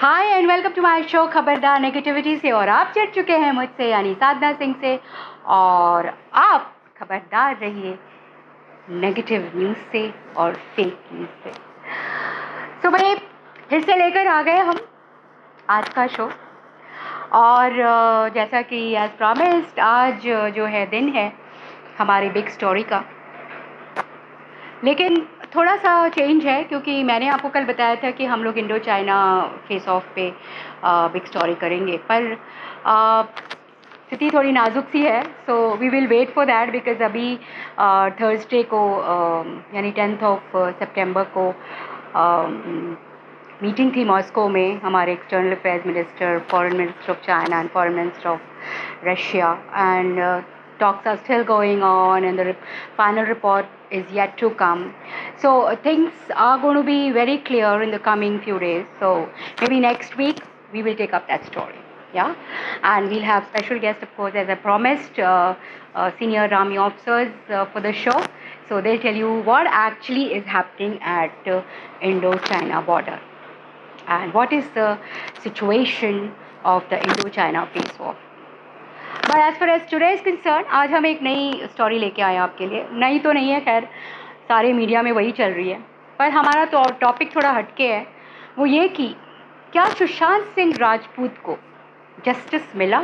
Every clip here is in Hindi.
Hi and welcome to my show खबरदार नेगेटिविटी से। और आप चिढ़ चुके हैं मुझसे यानी साधना सिंह से, और आप खबरदार रहिए नेगेटिव न्यूज़ से और फेक न्यूज़ से। तो भाई फिर से लेकर आ गए हम आज का शो। और जैसा कि एज प्रॉमिस्ड आज जो है दिन है हमारी बिग स्टोरी का, लेकिन थोड़ा सा चेंज है क्योंकि मैंने आपको कल बताया था कि हम लोग इंडो चाइना फेस ऑफ पे बिग स्टोरी करेंगे, पर स्थिति थोड़ी नाजुक सी है। So we will wait for that because अभी थर्सडे को यानी 10 सितंबर को मीटिंग थी मॉस्को में हमारे external affairs minister, foreign minister of China and foreign minister of Russia, and talks are still going on and the final report is yet to come. So things are going to be very clear in the coming few days. So maybe next week we will take up that story. Yeah, and we'll have special guests, of course, as I promised, senior army officers for the show. So they'll tell you what actually is happening at Indo-China border and what is the situation of the Indo-China face off. But as far as today is concerned, आज हम एक नई स्टोरी लेके आए हैं आपके लिए। नई तो नहीं है, खैर सारे मीडिया में वही चल रही है, पर हमारा तो टॉपिक थोड़ा हटके है। वो ये कि क्या सुशांत सिंह राजपूत को जस्टिस मिला?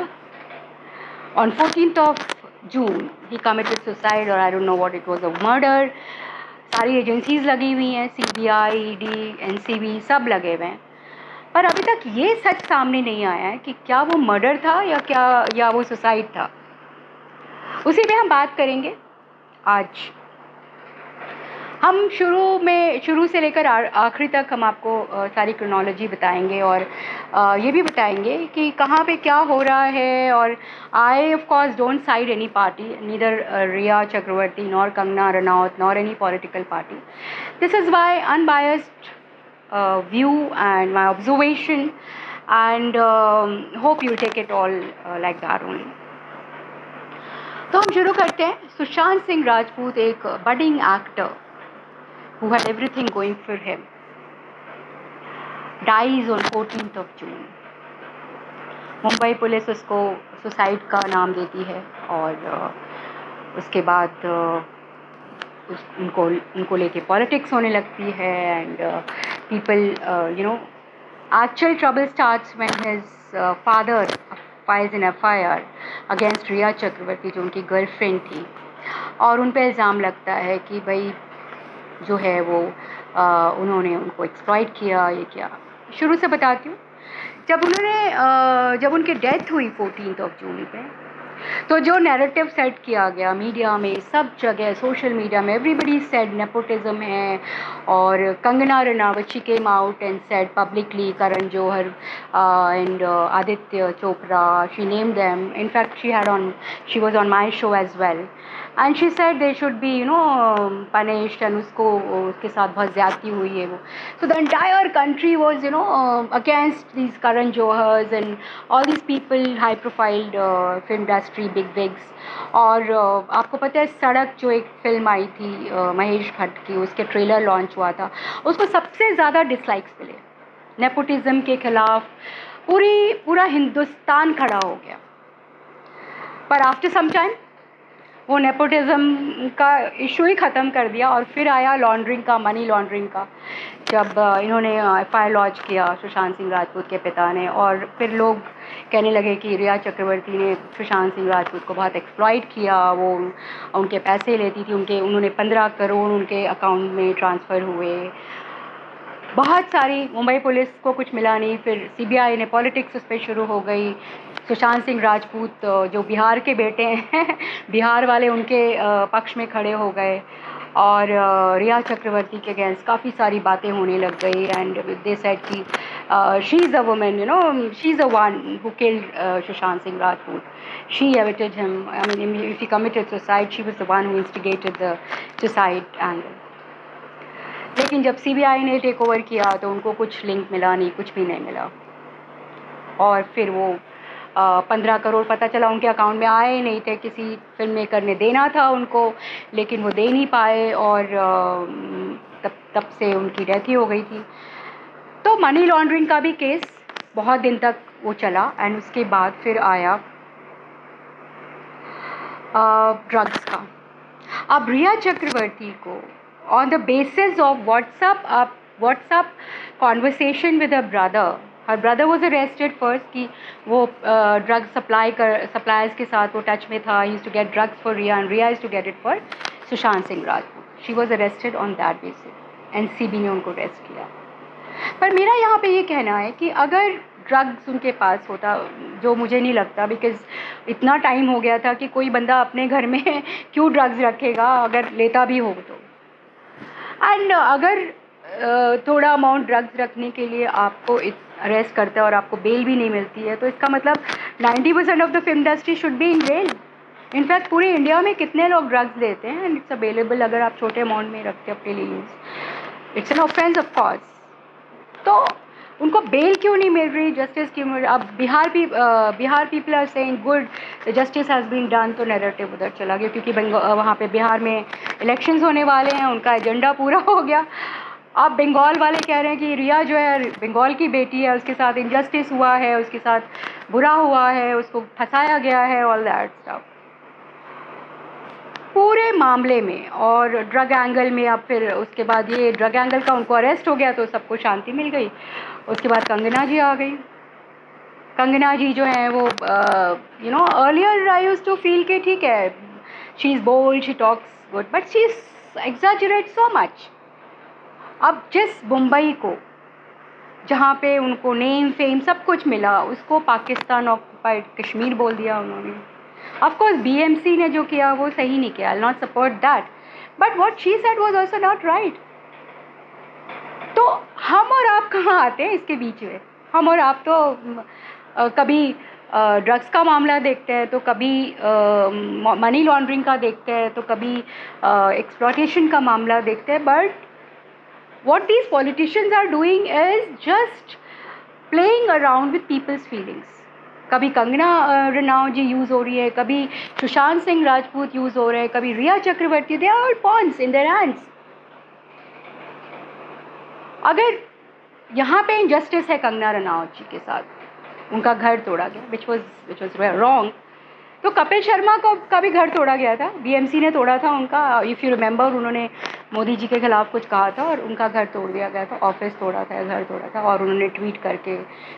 On 14th June he committed suicide, और I don't know what it was, a murder. सारी एजेंसीज लगी हुई हैं, CBI, ED, NCB सब लगे हुए हैं, पर अभी तक ये सच सामने नहीं आया है कि क्या वो मर्डर था या वो सुसाइड था। उसी पे हम बात करेंगे आज। हम शुरू से लेकर आखिरी तक हम आपको सारी क्रोनोलॉजी बताएंगे और ये भी बताएंगे कि कहाँ पे क्या हो रहा है। और I of course don't side any party, neither Rhea Chakraborty nor Kangana Ranaut nor any political party. This is my unbiased view and my observation, and hope you take it all like that only. तो हम शुरू करते हैं। सुशांत सिंह राजपूत एक budding actor who had everything going for him dies on 14th June. Mumbai police उसको सुसाइड का नाम देती है और उसके बाद उनको लेके पॉलिटिक्स होने लगती है, and people actual trouble starts when his father files an FIR against रिया चक्रवर्ती जो उनकी गर्लफ्रेंड थी, और उन पे इल्ज़ाम लगता है कि भाई जो है वो उन्होंने उनको एक्सप्लॉइट किया। ये क्या, शुरू से बताती हूँ। जब उनकी डेथ हुई 14th June पे, तो जो नैरेटिव सेट किया गया मीडिया में, सब जगह सोशल मीडिया में, एवरीबडी सेड नेपोटिज्म है। और Kangana Ranaut she came out and said publicly, Karan Johar and Aditya Chopra, she name them, in fact she was on my show as well, and she said they should be punished, and उसके साथ बहुत ज़्यादती हुई है वो। So the entire country was against these Karan Johars and all these people, high profile film industry big wigs. और आपको पता है सड़क जो एक फिल्म आई थी महेश भट्ट की, उसके ट्रेलर लॉन्च हुआ था, उसको सबसे ज़्यादा डिसलाइक्स मिले। नेपोटिज्म के खिलाफ पूरा हिंदुस्तान खड़ा हो गया, पर आफ्टर सम टाइम वो नेपोटिज्म का इशू ही ख़त्म कर दिया और फिर आया लॉन्ड्रिंग का, मनी लॉन्ड्रिंग का, जब इन्होंने FIR लॉन्च किया सुशांत सिंह राजपूत के पिता ने। और फिर लोग कहने लगे कि रिया चक्रवर्ती ने सुशांत सिंह राजपूत को बहुत एक्सप्लॉइट किया, वो उनके पैसे लेती थी, उन्होंने 15 करोड़ उनके अकाउंट में ट्रांसफ़र हुए। बहुत सारी मुंबई पुलिस को कुछ मिला नहीं, फिर CBI ने पॉलिटिक्स उस पर शुरू हो गई। सुशांत सिंह राजपूत जो बिहार के बेटे हैं बिहार वाले उनके पक्ष में खड़े हो गए, और रिया चक्रवर्ती के अगेंस्ट काफ़ी सारी बातें होने लग गई। एंड दे सेड कि she is a woman, she is a one who killed Sushant Singh Rajput, she evicted him, I mean if he committed suicide she was the one who instigated the suicide angle. लेकिन जब CBI ने टेक ओवर किया तो उनको कुछ लिंक मिला नहीं, कुछ भी नहीं मिला। और फिर वो 15 करोड़ पता चला उनके अकाउंट में आए नहीं थे, किसी फिल्म मेकर ने देना था उनको, लेकिन वो दे नहीं पाए, और तब से उनकी डेथ ही हो गई थी। तो मनी लॉन्ड्रिंग का भी केस बहुत दिन तक वो चला एंड उसके बाद फिर आया ड्रग्स का। अब रिया चक्रवर्ती को on the basis of WhatsApp conversation with her brother was arrested first कि वो ड्रग सप्लायर्स के साथ वो टच में था, he used to get drugs for Rhea and Rhea used to get it for Sushant Singh Rajput. She was arrested on that basis, NCB ने उनको अरेस्ट किया। पर मेरा यहाँ पे ये कहना है कि अगर ड्रग्स उनके पास होता, जो मुझे नहीं लगता, बिकॉज इतना टाइम हो गया था कि कोई बंदा अपने घर में क्यों ड्रग्स रखेगा अगर लेता भी हो तो। एंड अगर थोड़ा अमाउंट ड्रग्स रखने के लिए आपको अरेस्ट करता है और आपको बेल भी नहीं मिलती है, तो इसका मतलब 90% of the film industry should be in jail. In fact पूरे इंडिया में कितने लोग ड्रग्स लेते हैं एंड इट्स अवेलेबल, अगर आप छोटे अमाउंट में रखते हैं अपने लिए use, it's an offence of course. तो उनको बेल क्यों नहीं मिल रही, जस्टिस क्यों मिल रही? अब Bihar people are saying good justice has been done, तो नैरेटिव उधर चला गया क्योंकि वहाँ पे बिहार में इलेक्शंस होने वाले हैं, उनका एजेंडा पूरा हो गया। अब बंगाल वाले कह रहे हैं कि रिया जो है बंगाल की बेटी है, उसके साथ इनजस्टिस हुआ है, उसके साथ बुरा हुआ है, उसको फंसाया गया है, ऑल दैट स्टफ पूरे मामले में। और ड्रग एंगल में अब फिर उसके बाद ये ड्रग एंगल का उनको अरेस्ट हो गया तो सबको शांति मिल गई। उसके बाद कंगना जी आ गई। कंगना जी जो है वो earlier I used to feel कि ठीक है, she is bold, she talks good, but she exaggerate so much. अब जिस मुंबई को जहाँ पे उनको नेम फेम सब कुछ मिला, उसको पाकिस्तान ऑक्युपाइड कश्मीर बोल दिया उन्होंने। ऑफ कोर्स बीएमसी ने जो किया वो सही नहीं किया, I not support that, but what she said was also not right. तो हम और आप कहाँ आते हैं इसके बीच में? हम और आप तो कभी ड्रग्स का मामला देखते हैं, तो कभी मनी लॉन्ड्रिंग का देखते हैं, तो कभी एक्सप्लॉयटेशन का मामला देखते हैं, but what these politicians are doing is just playing around with people's feelings. कभी कंगना रनावत जी यूज़ हो रही है, कभी सुशांत सिंह राजपूत यूज़ हो रहे हैं, कभी रिया चक्रवर्ती, they are all pawns in their hands. अगर यहाँ पे इनजस्टिस है कंगना रनावत जी के साथ, उनका घर तोड़ा गया, which was wrong, तो कपिल शर्मा का भी घर तोड़ा गया था, बीएमसी ने तोड़ा था उनका। इफ़ यू रिमेंबर, उन्होंने मोदी जी के खिलाफ कुछ कहा था और उनका घर तोड़ दिया गया था, ऑफिस तोड़ा था, घर तोड़ा था, और उन्होंने ट्वीट करके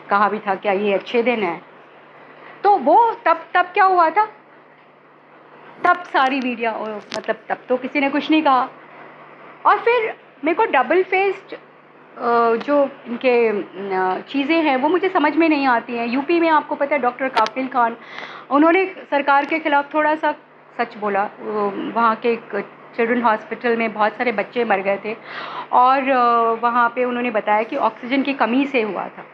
कहा भी था क्या ये अच्छे दिन हैं। तो वो तब क्या हुआ था, तब सारी मीडिया, मतलब तब तो किसी ने कुछ नहीं कहा। और फिर मेरे को डबल फेस्ड जो इनके चीज़ें हैं वो मुझे समझ में नहीं आती हैं। यूपी में आपको पता है डॉक्टर काफिल खान, उन्होंने सरकार के खिलाफ थोड़ा सा सच बोला। वहाँ के एक चिल्ड्रन हॉस्पिटल में बहुत सारे बच्चे मर गए थे और वहाँ पे उन्होंने बताया कि ऑक्सीजन की कमी से हुआ था।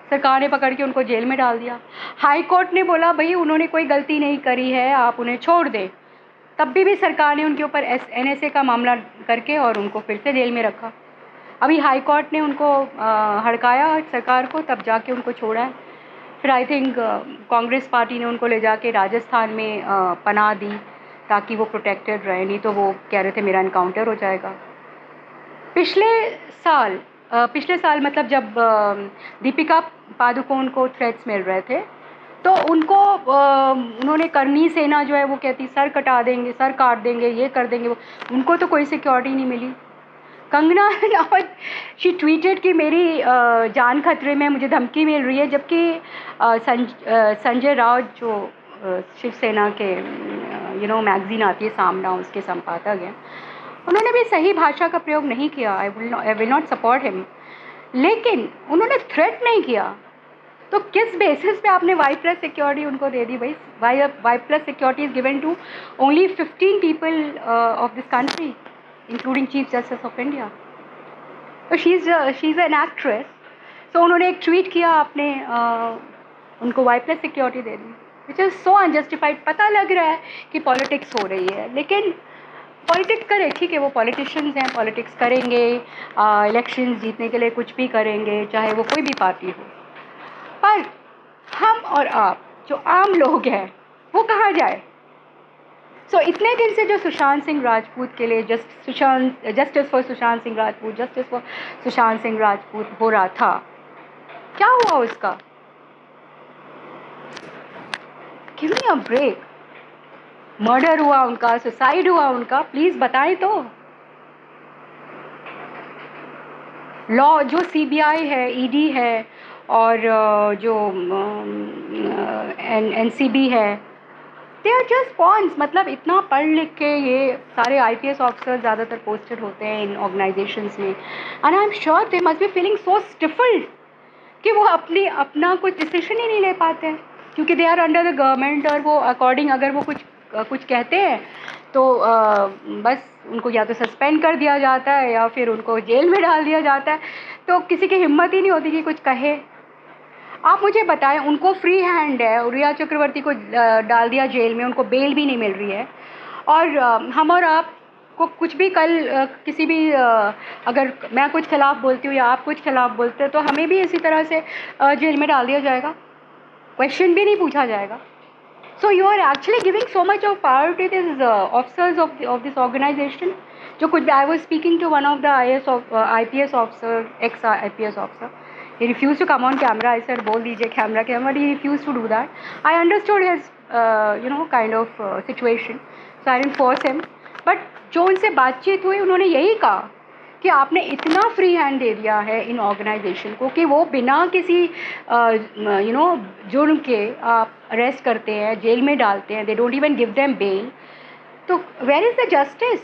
सरकार ने पकड़ के उनको जेल में डाल दिया। हाई कोर्ट ने बोला भाई उन्होंने कोई गलती नहीं करी है, आप उन्हें छोड़ दें। तब भी सरकार ने उनके ऊपर NSA का मामला करके और उनको फिर से जेल में रखा। अभी हाई कोर्ट ने उनको हड़काया सरकार को, तब जाके उनको छोड़ा है। फिर आई थिंक कांग्रेस पार्टी ने उनको ले जाके राजस्थान में पनाह दी ताकि वो प्रोटेक्टेड रहे, नहीं तो वो कह रहे थे मेरा इनकाउंटर हो जाएगा। पिछले साल मतलब जब दीपिका पादुकोण को थ्रेट्स मिल रहे थे तो उनको उन्होंने करनी सेना जो है वो कहती सर कटा देंगे, सर काट देंगे, ये कर देंगे, वो उनको तो कोई सिक्योरिटी नहीं मिली। कंगना रनावत शी ट्वीटेड कि मेरी जान खतरे में, मुझे धमकी मिल रही है, जबकि संजय राउत जो शिवसेना के मैगजीन आती है सामना, उसके संपादक हैं, उन्होंने भी सही भाषा का प्रयोग नहीं किया। I will not support him, लेकिन उन्होंने थ्रेट नहीं किया। तो किस बेसिस पे आपने Y+ सिक्योरिटी उनको दे दी? भाई Y+ security is given to only 15 people of this country including chief justice of India. तो she is an actress. So उन्होंने एक ट्वीट किया, आपने उनको Y+ सिक्योरिटी दे दी, विच इज़ सो अनजस्टिफाइड। पता लग रहा है कि पॉलिटिक्स हो रही है, लेकिन पॉलिटिक्स करें, ठीक है, वो पॉलिटिशियंस हैं, पॉलिटिक्स करेंगे, इलेक्शंस जीतने के लिए कुछ भी करेंगे, चाहे वो कोई भी पार्टी हो। पर हम और आप जो आम लोग हैं वो कहाँ जाए? सो इतने दिन से जो सुशांत सिंह राजपूत के लिए जस्टिस फॉर सुशांत सिंह राजपूत हो रहा था, क्या हुआ उसका? Give me a break. Murder हुआ उनका, सुसाइड हुआ उनका, प्लीज़ बताएं तो। लॉ जो सीबीआई है, ईडी है, और जो एनसीबी है, दे आर जस्ट पॉन्स। मतलब इतना पढ़ लिख के ये सारे आईपीएस ऑफिसर ज़्यादातर पोस्टेड होते हैं इन ऑर्गेनाइजेशंस में, and I am sure they must be feeling so stifled कि वो अपना कोई डिसीजन ही नहीं ले पाते हैं, क्योंकि they are under the government, और वो अकॉर्डिंग अगर वो कुछ कहते हैं तो बस उनको या तो सस्पेंड कर दिया जाता है या फिर उनको जेल में डाल दिया जाता है। तो किसी की हिम्मत ही नहीं होती कि कुछ कहे। आप मुझे बताएं, उनको फ्री हैंड है, रिया चक्रवर्ती को डाल दिया जेल में, उनको बेल भी नहीं मिल रही है, और हम और आप को कुछ भी कल किसी भी अगर मैं कुछ खिलाफ बोलती हूँ या आप कुछ खिलाफ बोलते हैं तो हमें भी इसी तरह से जेल में डाल दिया जाएगा, क्वेश्चन भी नहीं पूछा जाएगा। So you are actually giving so much of power to these officers of this organization. जो कुछ I was speaking to one of the IPS officer, ex IPS officer. He refused to come on camera. I said बोल दीजिए camera के, but he refused to do that. I understood his kind of situation, so I didn't force him. But जो उनसे बातचीत हुई उन्होंने यही कहा कि आपने इतना फ्री हैंड दे दिया है इन ऑर्गेनाइजेशन को कि वो बिना किसी जुर्म के आप अरेस्ट करते हैं, जेल में डालते हैं, they don't even give them bail. तो where is the justice?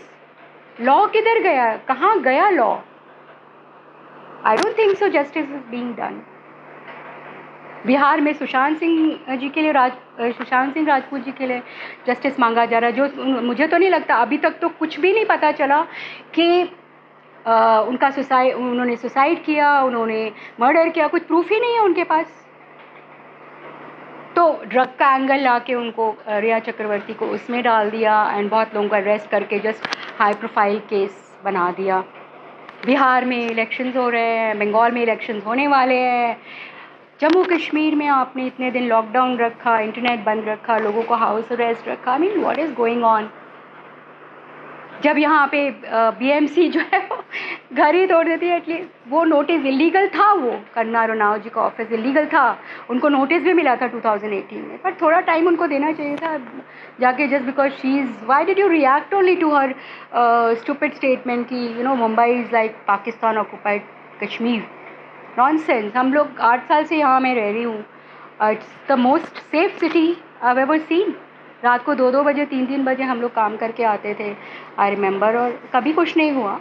Law किधर गया? कहाँ गया law? I don't think so justice is being done. Bihar में सुशांत सिंह सिंह राजपूत जी के लिए जस्टिस मांगा जा रहा है, जो मुझे तो नहीं लगता, अभी तक तो कुछ भी नहीं पता चला कि उन्होंने सुसाइड किया, उन्होंने मर्डर किया, कुछ प्रूफ ही नहीं है उनके पास। तो ड्रग का एंगल ला के उनको रिया चक्रवर्ती को उसमें डाल दिया, एंड बहुत लोगों को अरेस्ट करके जस्ट हाई प्रोफाइल केस बना दिया। बिहार में इलेक्शंस हो रहे हैं, बंगाल में इलेक्शंस होने वाले हैं, जम्मू कश्मीर में आपने इतने दिन लॉकडाउन रखा, इंटरनेट बंद रखा, लोगों को हाउस अरेस्ट रखा। I mean what is going on? जब यहाँ पे बीएमसी जो है वो घर ही तोड़ देती है, एटलीस्ट वो नोटिस इलीगल था, वो कंगना रनौत जी का ऑफिस इलीगल था, उनको नोटिस भी मिला था 2018 में, पर थोड़ा टाइम उनको देना चाहिए था जाके, just because she is, why did you react only to her stupid statement कि Mumbai is like Pakistan occupied Kashmir. Nonsense. हम लोग 8 साल से यहाँ मैं रह रही हूँ, it's the most safe city I have ever seen. रात को 2-2 बजे 3-3 बजे हम लोग काम करके आते थे, आई रिमेंबर, और कभी कुछ नहीं हुआ।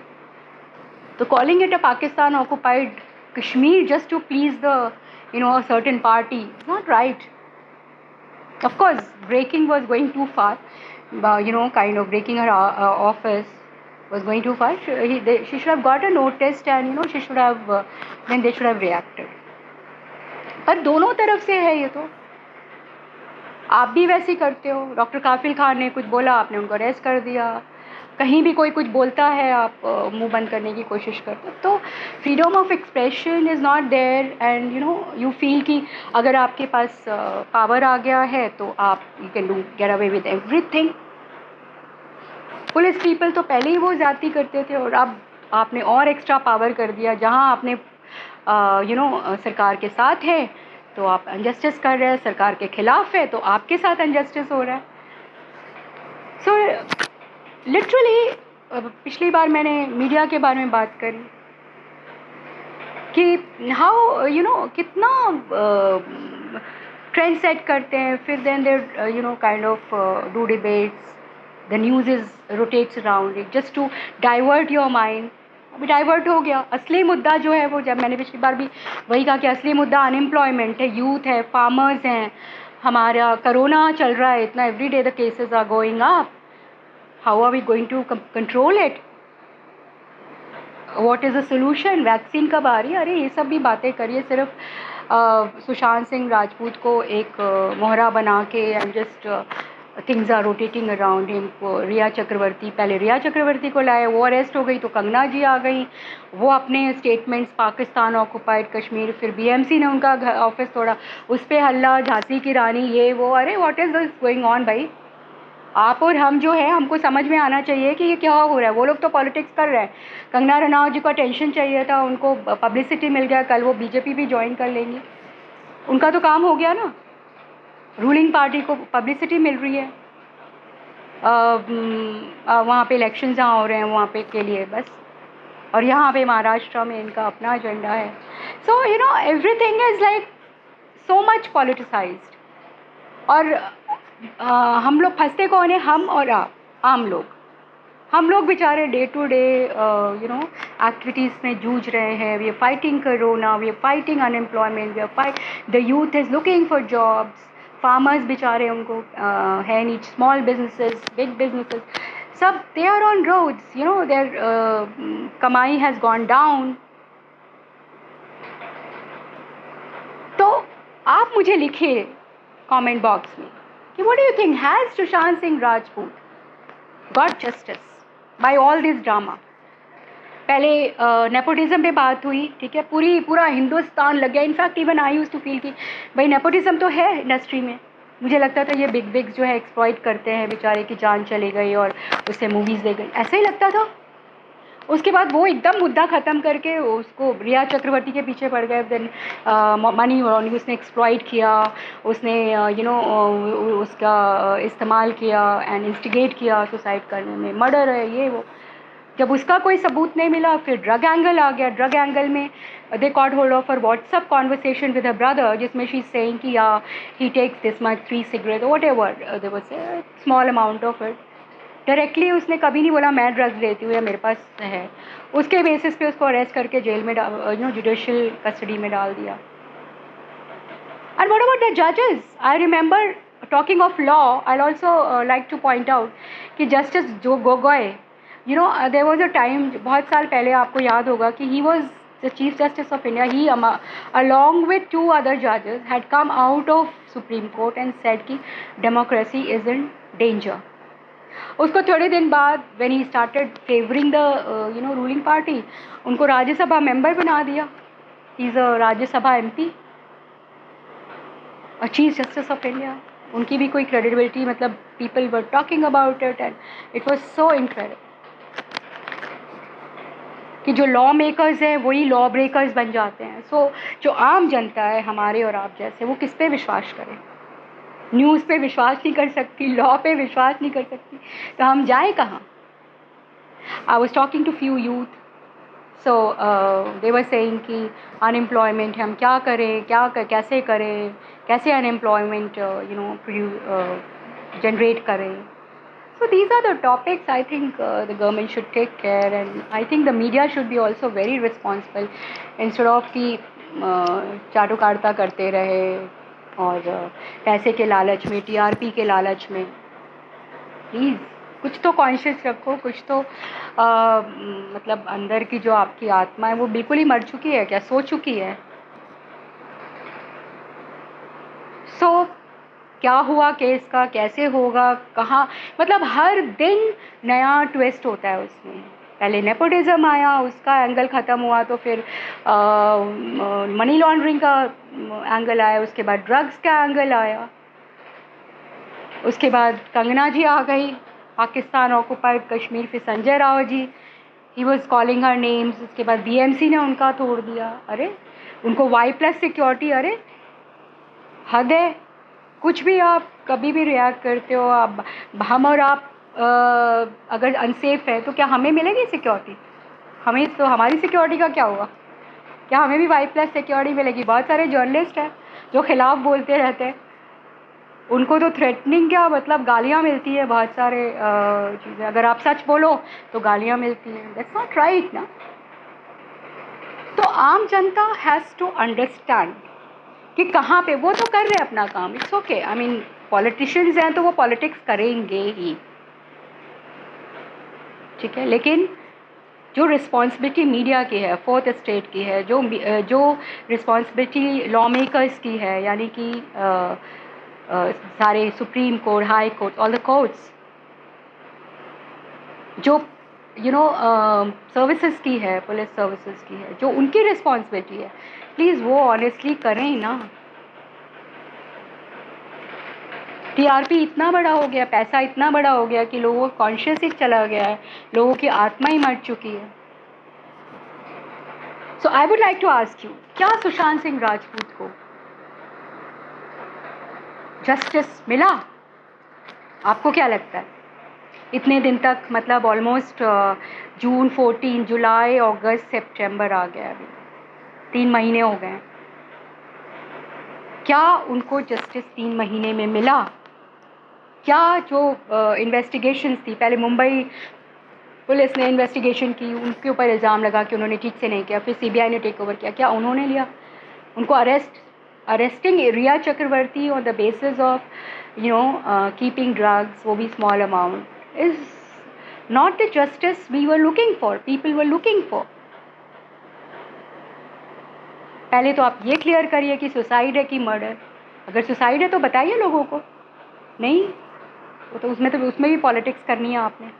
तो calling it a Pakistan occupied Kashmir just to please the a certain party is not right. Of course breaking was going too far, kind of breaking her office was going too far. She should have got a notice, and she should have then they should have reacted. पर दोनों तरफ से है ये, तो आप भी वैसे ही करते हो। डॉक्टर काफिल खान ने कुछ बोला, आपने उनको अरेस्ट कर दिया। कहीं भी कोई कुछ बोलता है, आप मुंह बंद करने की कोशिश करते हो। तो freedom of expression is not there, and you feel कि अगर आपके पास पावर आ गया है तो आप you can do get away with everything. Police people तो पहले ही वो ज़्यादती करते थे, और अब आपने और एक्स्ट्रा पावर कर दिया। जहाँ आपने सरकार के साथ है तो आप अनजस्टिस कर रहे हैं, सरकार के खिलाफ है तो आपके साथ अनजस्टिस हो रहा है। सो लिटरली पिछली बार मैंने मीडिया के बारे में बात करी कि हाउ कितना ट्रेंड सेट करते हैं, फिर then they're kind of do debates, the news is rotates around it just to divert your mind. अभी डाइवर्ट हो गया। असली मुद्दा जो है वो, जब मैंने पिछली बार भी वही कहा कि असली मुद्दा अनएम्प्लॉयमेंट है, यूथ है, फार्मर्स हैं, हमारा कोरोना चल रहा है इतना, every day the cases are going up, how are we going to control it, what is the solution, vaccine कब आ रही है? अरे ये सब भी बातें करिए, सिर्फ सुशांत सिंह राजपूत को एक मोहरा बना के, and just things are rotating around him. Rhea Chakraborty, पहले रिया चक्रवर्ती को लाए, वो अरेस्ट हो गई तो कंगना जी आ गई, वो अपने स्टेटमेंट्स पाकिस्तान ऑक्यूपाइड कश्मीर, फिर बीएमसी ने उनका ऑफिस तोड़ा, उस पर हल्ला, झांसी की रानी, ये वो। अरे what is this going on भाई? आप और हम जो है, हमको समझ में आना चाहिए कि ये क्या हो रहा है। वो लोग तो पॉलिटिक्स कर रहे हैं। कंगना रनौत जी को अटेंशन चाहिए था, उनको पब्लिसिटी मिल गया, कल वो बीजेपी भी ज्वाइन कर लेंगी, उनका तो काम हो गया ना। रूलिंग पार्टी को पब्लिसिटी मिल रही है, वहाँ पे इलेक्शन जहाँ हो रहे हैं वहाँ पे के लिए बस, और यहाँ पे महाराष्ट्र में इनका अपना एजेंडा है. So you know everything is like so much politicised. और हम लोग फंसते कौन है? हम और आप, आम लोग. हम लोग बेचारे day to day you know activities में जूझ रहे हैं. We are fighting corona, we are fighting unemployment, we are fight, the youth is looking for jobs. Farmers बेचारे, उनको है नहीं, स्मॉल बिजनेसेस, बिग बिजनेसेस, सब they are on roads. You know their कमाई हैज़ गॉन डाउन. तो आप मुझे लिखिए कमेंट बॉक्स में कि what do you think, has Sushant Singh Rajput got justice bye all this drama? पहले नेपोटिज्म पे बात हुई, ठीक है, पूरा हिंदुस्तान लग गया. In fact even I used to feel कि भाई नेपोटिज्म तो है इंडस्ट्री में. मुझे लगता था ये बिग बिग्स जो है एक्सप्लॉइट करते हैं, बेचारे की जान चली गई और उससे मूवीज़ दे गई, ऐसा ही लगता था. उसके बाद वो एकदम मुद्दा ख़त्म करके उसको रिया चक्रवर्ती के पीछे पड़ गए. देन मनी उसने एक्सप्लॉइट किया, उसने यू नो उसका इस्तेमाल किया एंड इंस्टिगेट किया सुसाइड करने में, मर्डर है ये वो. जब उसका कोई सबूत नहीं मिला, फिर ड्रग एंगल आ गया. ड्रग एंगल में they caught hold of her WhatsApp conversation with her brother, जिसमें शी इज सेइंग कि yeah he takes this much 3 cigarettes whatever there was a small amount of it. Directly उसने कभी नहीं बोला मैं ड्रग्स लेती हूँ या मेरे पास है. उसके बेसिस पे उसको अरेस्ट करके जेल में यू नो जुडिशियल कस्टडी में डाल दिया. एंड व्हाट अबाउट द जजेस? I remember, talking of law, I also like two point out कि जस्टिस जो Gogoi, you know there was a time, बहुत साल पहले, आपको याद होगा कि he was the chief justice of India. He along with 2 other judges had come out of Supreme Court and said कि democracy is in danger. उसको थोड़े दिन बाद when he started favoring the you know ruling party, उनको राज्यसभा मेंबर बना दिया. he is a Rajya Sabha MP, a chief justice of India. उनकी भी कोई credibility, मतलब people were talking about it and it was so incredible कि जो लॉ मेकर्स हैं वही लॉ ब्रेकर्स बन जाते हैं. सो जो आम जनता है हमारे और आप जैसे, वो किस पे विश्वास करें? न्यूज़ पे विश्वास नहीं कर सकती, लॉ पे विश्वास नहीं कर सकती, तो हम जाए कहाँ? I was talking to few youth, so they were saying कि अनएम्प्लॉयमेंट है, हम क्या करें, कैसे करें, कैसे अनएम्प्लॉयमेंट यू नो जनरेट करें. So these are the topics I think the government should take care, and I think the media should be also very responsible instead of कि चाटुकारिता करते रहे और पैसे के लालच में, TRP के लालच में. प्लीज़ कुछ तो कॉन्शियस रखो, कुछ तो मतलब अंदर की जो आपकी आत्मा है वो बिल्कुल ही मर चुकी है क्या, सो चुकी है? सो क्या हुआ केस का, कैसे होगा, कहाँ, मतलब हर दिन नया ट्विस्ट होता है उसमें. पहले नेपोटिज्म आया, उसका एंगल ख़त्म हुआ, तो फिर मनी लॉन्ड्रिंग का एंगल आया, उसके बाद ड्रग्स का एंगल आया, उसके बाद कंगना जी आ गई, पाकिस्तान ऑक्युपाइड कश्मीर, फिर Sanjay Rao ji, he was calling her names. उसके बाद BMC ने उनका तोड़ दिया. अरे उनको Y+ सिक्योरिटी, अरे हद है. कुछ भी आप कभी भी रिएक्ट करते हो, आप, हम और आप अगर अनसेफ है तो क्या हमें मिलेगी सिक्योरिटी? हमें तो हमारी सिक्योरिटी का क्या होगा? क्या हमें भी Y+ सिक्योरिटी मिलेगी? बहुत सारे जर्नलिस्ट हैं जो खिलाफ बोलते रहते हैं, उनको तो थ्रेटनिंग क्या, मतलब गालियाँ मिलती है, बहुत सारे चीज़ें. अगर आप सच बोलो तो गालियाँ मिलती हैं. दैट्स नॉट राइट ना. तो आम जनता हैज़ टू अंडरस्टैंड कि कहाँ पे, वो तो कर रहे हैं अपना काम, it's okay. I mean politicians हैं तो वो पॉलिटिक्स करेंगे ही, ठीक है, लेकिन जो रिस्पॉन्सिबिलिटी मीडिया की है, फोर्थ स्टेट की है, जो रिस्पॉन्सिबिलिटी लॉ मेकर्स की है, यानी कि सारे supreme court, high court, all the courts, जो यू नो सर्विसेज की है, पुलिस सर्विसेज की है, जो उनकी रिस्पॉन्सिबिलिटी है, प्लीज़ वो ऑनेस्टली करें ना. TRP इतना बड़ा हो गया, पैसा इतना बड़ा हो गया कि लोगों का कॉन्शियस ही चला गया है, लोगों की आत्मा ही मर चुकी है. So I would like to ask you, क्या सुशांत सिंह राजपूत को जस्टिस मिला? आपको क्या लगता है? इतने दिन तक, मतलब ऑलमोस्ट जून 14, जुलाई, अगस्त, सितंबर आ गया, अभी 3 महीने हो गए। क्या उनको जस्टिस 3 महीने में मिला? क्या जो इन्वेस्टिगेशंस थी, पहले मुंबई पुलिस ने इन्वेस्टिगेशन की, उनके ऊपर इल्ज़ाम लगा कि उन्होंने ठीक से नहीं किया, फिर सीबीआई ने टेक ओवर किया, क्या उन्होंने लिया? उनको arresting Rhea Chakraborty on the basis of keeping drugs, वो भी small amount, is not the justice we were looking for, people were looking for. पहले तो आप ये क्लियर करिए कि सुसाइड है कि मर्डर। अगर सुसाइड है तो बताइए लोगों को, नहीं तो उसमें भी पॉलिटिक्स करनी है आपने।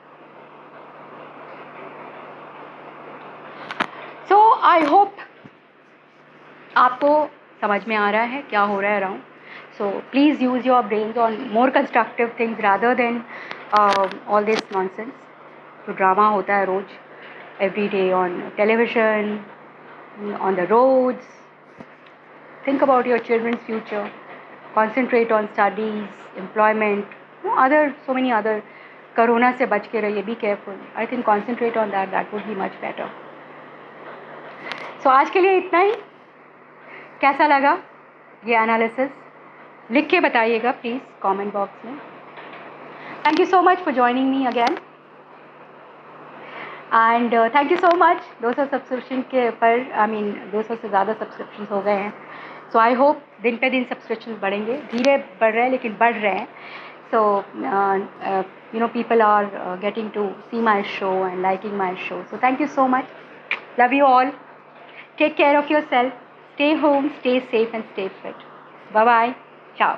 सो आई होप आपको समझ में आ रहा है क्या हो रहा है around. So please use your brains on more constructive things rather than all this nonsense जो ड्रामा होता है रोज, every day on television, on the roads. Think about your children's future. Concentrate on studies, employment, so many other. Corona से बच के रहिए, be careful. I think concentrate on that. That would be much better. So आज के लिए इतना ही। कैसा लगा ये एनालिसिस? लिख के बताइएगा प्लीज़ कमेंट बॉक्स में। Thank you so much for joining me again. And thank you so much. 200 subscription के पर 200 से ज़्यादा सब्सक्रिप्शन हो गए हैं। सो आई होप दिन पे दिन सब्सक्रिप्शन बढ़ेंगे, धीरे बढ़ रहे हैं लेकिन बढ़ रहे हैं। सो people are getting to see my show and liking my show. So thank you so much. Love you all. Take care of yourself. Stay home, stay safe and stay fit. Bye bye. Ciao.